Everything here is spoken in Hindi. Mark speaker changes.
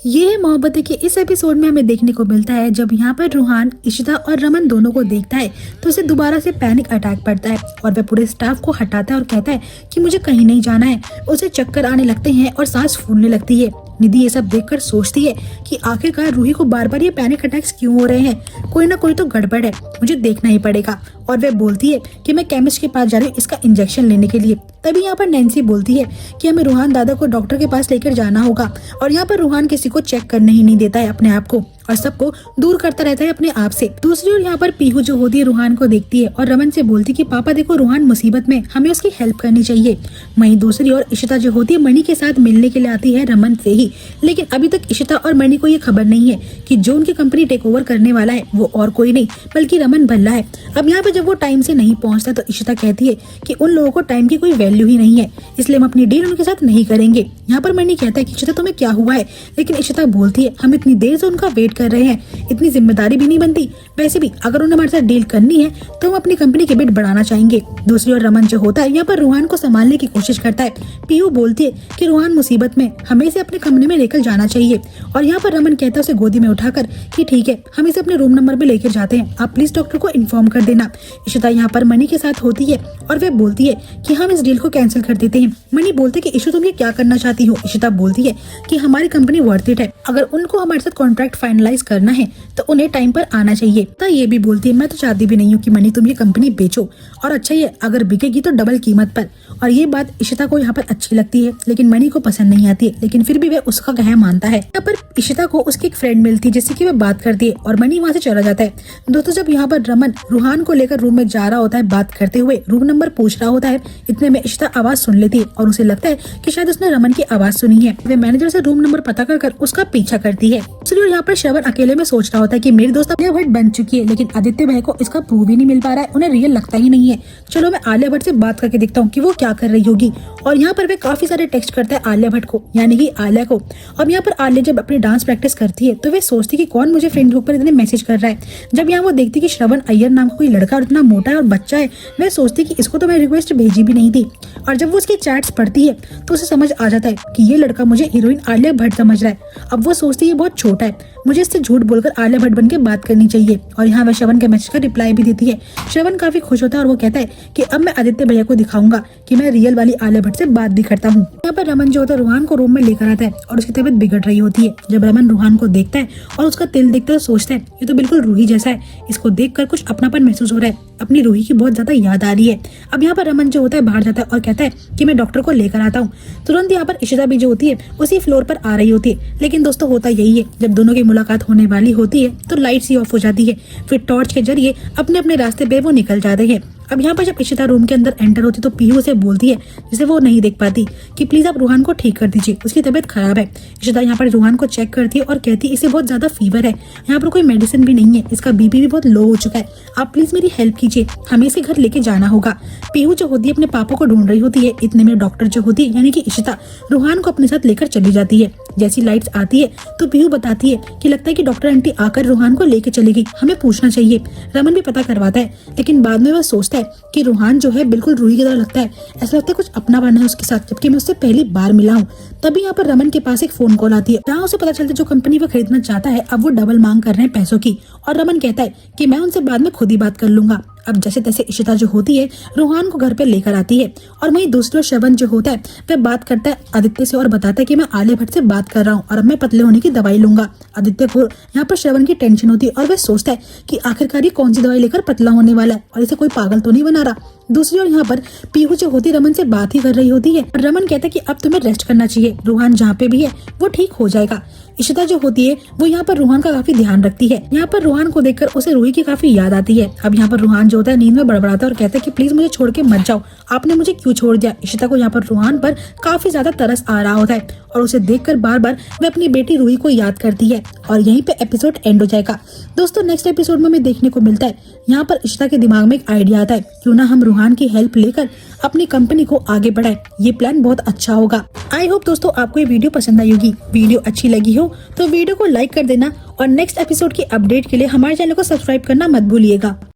Speaker 1: ये है मोहब्बतें के इस एपिसोड में हमें देखने को मिलता है जब यहाँ पर रूहान इशिता और रमन दोनों को देखता है तो उसे दोबारा से पैनिक अटैक पड़ता है और वह पूरे स्टाफ को हटाता है और कहता है कि मुझे कहीं नहीं जाना है। उसे चक्कर आने लगते हैं और सांस फूलने लगती है। निधि ये सब देखकर सोचती है कि आखिरकार रूही को बार बार ये पैनिक अटैक्स क्यों हो रहे हैं, कोई ना कोई तो गड़बड़ है, मुझे देखना ही पड़ेगा। और वह बोलती है कि मैं केमिस्ट के पास जा रही हूँ इसका इंजेक्शन लेने के लिए। तभी यहाँ पर नैन्सी बोलती है कि हमें रूहान दादा को डॉक्टर के पास लेकर जाना होगा। और यहाँ पर रूहान किसी को चेक करने ही नहीं देता है अपने आप को और सबको दूर करता रहता है अपने आप से। दूसरी ओर यहाँ पर पीहू जो होती है रूहान को देखती है और रमन से बोलती है कि पापा देखो रूहान मुसीबत में, हमें उसकी हेल्प करनी चाहिए। वहीं दूसरी ओर इशिता जो होती है मणि के साथ मिलने के लिए आती है रमन से ही, लेकिन अभी तक इशिता और मणि को ये खबर नहीं है कि जो उनकी कंपनी टेक ओवर करने वाला है वो और कोई नहीं बल्कि रमन भल्ला है। अब यहाँ पे जब वो टाइम से नहीं पहुँचता तो इशिता कहती है कि उन लोगों को टाइम की कोई वैल्यू ही नहीं है, इसलिए हम अपनी डील उनके साथ नहीं करेंगे। यहाँ पर मणि कहता है कि इशिता तुम्हें क्या हुआ है, लेकिन इशिता बोलती है हम इतनी देर से उनका वेट कर रहे हैं, इतनी जिम्मेदारी भी नहीं बनती। वैसे भी अगर उन्हें हमारे साथ डील करनी है तो हम अपनी कंपनी के बिड बढ़ाना चाहेंगे। दूसरी ओर रमन जो होता है यहाँ पर रूहान को संभालने की कोशिश करता है। पीयू बोलती है कि रूहान मुसीबत में, हमें इसे अपने कमरे में लेकर जाना चाहिए। और यहाँ पर रमन कहता है उसे गोदी में उठाकर कि ठीक है हम इसे अपने रूम नंबर में लेकर जाते हैं, आप प्लीज डॉक्टर को इन्फॉर्म कर देना। इशिता यहाँ पर मणि के साथ होती है और वह बोलती है कि हम इस डील को कैंसिल कर देते हैं। मणि बोलते कि इशू तुम ये क्या करना चाहती हो। इशिता बोलती है कि हमारी कंपनी वर्थ इट है, अगर उनको हमारे साथ कॉन्ट्रैक्ट फाइनलाइज करना है तो उन्हें टाइम पर आना चाहिए। तो ये भी बोलती है मैं तो चाहती भी नहीं हूँ कि मणि तुम ये कंपनी बेचो, और अच्छा ये अगर बिकेगी तो डबल कीमत पर। और ये बात इशिता को यहाँ पर अच्छी लगती है लेकिन मणि को पसंद नहीं आती है, लेकिन फिर भी वह उसका कहा मानता है। यहाँ पर इशिता को उसकी एक फ्रेंड मिलती है जिससे कि वह बात करती है और मणि वहाँ से चला जाता है। दोस्तों जब यहाँ पर रमन रूहान को लेकर रूम में जा रहा होता है, बात करते हुए रूम नंबर पूछ रहा होता है, इतने में इशिता आवाज सुन लेती है और उसे लगता है कि शायद उसने रमन की आवाज सुनी है। वह मैनेजर से रूम नंबर पता कर उसका पीछा करती है। इसलिए यहाँ पर श्रवण अकेले में सोच रहा होता है कि मेरी दोस्त आलिया भट्ट बन चुकी है, लेकिन आदित्य भाई को इसका प्रूव ही नहीं मिल पा रहा है, उन्हें रियल लगता ही नहीं है। चलो मैं आलिया भट्ट से बात करके देखता हूँ कि वो क्या कर रही होगी। और यहाँ पर वे काफी सारे टेक्स्ट करता है आलिया भट्ट को, यानी कि आलिया को। अब यहाँ पर आलिया जब अपनी डांस प्रैक्टिस करती है तो वे सोचती कि कौन मुझे फ्रेंड ग्रुप पर इतने मैसेज कर रहा है। जब यहाँ वो देखती कि श्रवण अय्यर नाम का कोई लड़का और इतना मोटा है और बच्चा है, वह सोचती कि इसको तो मैं रिक्वेस्ट भेजी भी नहीं थी। और जब वो उसकी चैट्स पढ़ती है तो उसे समझ आ जाता है कि ये लड़का मुझे हीरोइन आलिया भट्ट समझ रहा है। अब वो सोचती है ये बहुत छोटा है, मुझे इससे झूठ बोलकर आलिया भट्ट बन के बात करनी चाहिए। और यहाँ वह श्रवण के मैसेज का रिप्लाई भी देती है। श्रवण काफी खुश होता है और वो कहता है कि अब मैं आदित्य भैया को दिखाऊंगा कि मैं रियल वाली आलिया भट्ट से बात भी करता हूँ। यहाँ पर रमन जो होता है रूहान को रूम में लेकर आता है और उसकी तबीयत बिगड़ रही होती है। जब रमन रूहान को देखता है और उसका तिल देखता है तो सोचता है ये तो बिल्कुल रूही जैसा है, इसको देखकर कुछ अपनापन महसूस हो रहा है, अपनी रूही की बहुत ज्यादा याद आ रही है। अब यहाँ पर रमन जो होता है बाहर जाता है और कहता है कि मैं डॉक्टर को लेकर आता हूँ। तुरंत यहाँ पर इशिता भी जो होती है उसी फ्लोर पर आ रही होती है। लेकिन दोस्तों होता यही है, जब दोनों की मुलाकात होने वाली होती है तो लाइट्स ही ऑफ हो जाती है। फिर टॉर्च के जरिए अपने अपने रास्ते पे वो निकल जाते हैं। अब यहाँ पर जब इशिता रूम के अंदर एंटर होती तो पीहू से बोलती है, जिसे वो नहीं देख पाती, कि प्लीज आप रूहान को ठीक कर दीजिए, उसकी तबीयत खराब है। इशिता यहाँ पर रूहान को चेक करती है और कहती है इसे बहुत ज्यादा फीवर है, यहाँ पर कोई मेडिसिन भी नहीं है, इसका बीपी भी बहुत लो हो चुका है, आप प्लीज मेरी हेल्प कीजिए, हमें इसे घर लेके जाना होगा। पीहू जो होती है अपने पापा को ढूंढ रही होती है, इतने में डॉक्टर जो होती है यानी कि इशिता रूहान को अपने साथ लेकर चली जाती है। जैसी लाइट्स आती है तो पीहू बताती है कि लगता है कि डॉक्टर आंटी आकर रूहान को लेके चली गई, हमें पूछना चाहिए। रमन भी पता करवाता है लेकिन बाद में वह सोचता है कि रूहान जो है बिल्कुल रूही की तरह लगता है, ऐसा लगता है कुछ अपनापन है उसके साथ, जबकि मैं उससे पहली बार मिला हूँ। तभी यहाँ पर रमन के पास एक फोन कॉल आती है जहाँ उसे पता चलता है जो कंपनी वो खरीदना चाहता है अब वो डबल मांग कर रहे हैं पैसों की। और रमन कहता है कि मैं उनसे बाद में खुद ही बात कर लूंगा। अब जैसे तैसे इशिता जो होती है रूहान को घर पे लेकर आती है। और वहीं दूसरा श्रवण जो होता है वह बात करता है आदित्य से और बताता है कि मैं आलिया भट्ट से बात कर रहा हूँ और अब मैं पतले होने की दवाई लूंगा। आदित्य को यहाँ पर श्रवण की टेंशन होती है और वह सोचता है कि आखिरकार ये कौन सी दवाई लेकर पतला होने वाला है और इसे कोई पागल तो नहीं बना रहा। दूसरी ओर यहाँ पर पीहू जो होती रमन से बात ही कर रही होती है। रमन कहता है कि अब तुम्हें रेस्ट करना चाहिए, रूहान जहाँ पे भी है वो ठीक हो जाएगा। इशिता जो होती है वो यहाँ पर रूहान का काफी ध्यान रखती है। यहाँ पर रूहान को देखकर उसे रूही की काफी याद आती है। अब यहाँ पर रूहान जो होता है नींद में बड़बड़ाता है और कहता है कि प्लीज मुझे छोड़ के मत जाओ, आपने मुझे क्यों छोड़ दिया। इशिता को यहाँ पर रूहान पर काफी ज्यादा तरस आ रहा होता है और उसे देखकर बार बार वह अपनी बेटी रूही को याद करती है। और यहीं पे एपिसोड एंड हो जाएगा। दोस्तों नेक्स्ट एपिसोड में हमें देखने को मिलता है यहाँ पर इशिता के दिमाग में एक आइडिया आता है, क्यों ना हम रूहान की हेल्प लेकर अपनी कंपनी को आगे बढ़ाएं, ये प्लान बहुत अच्छा होगा। आई होप दोस्तों आपको ये वीडियो पसंद आई होगी। वीडियो अच्छी लगी हो तो वीडियो को लाइक कर देना और नेक्स्ट एपिसोड की अपडेट के लिए हमारे चैनल को सब्सक्राइब करना मत भूलिएगा।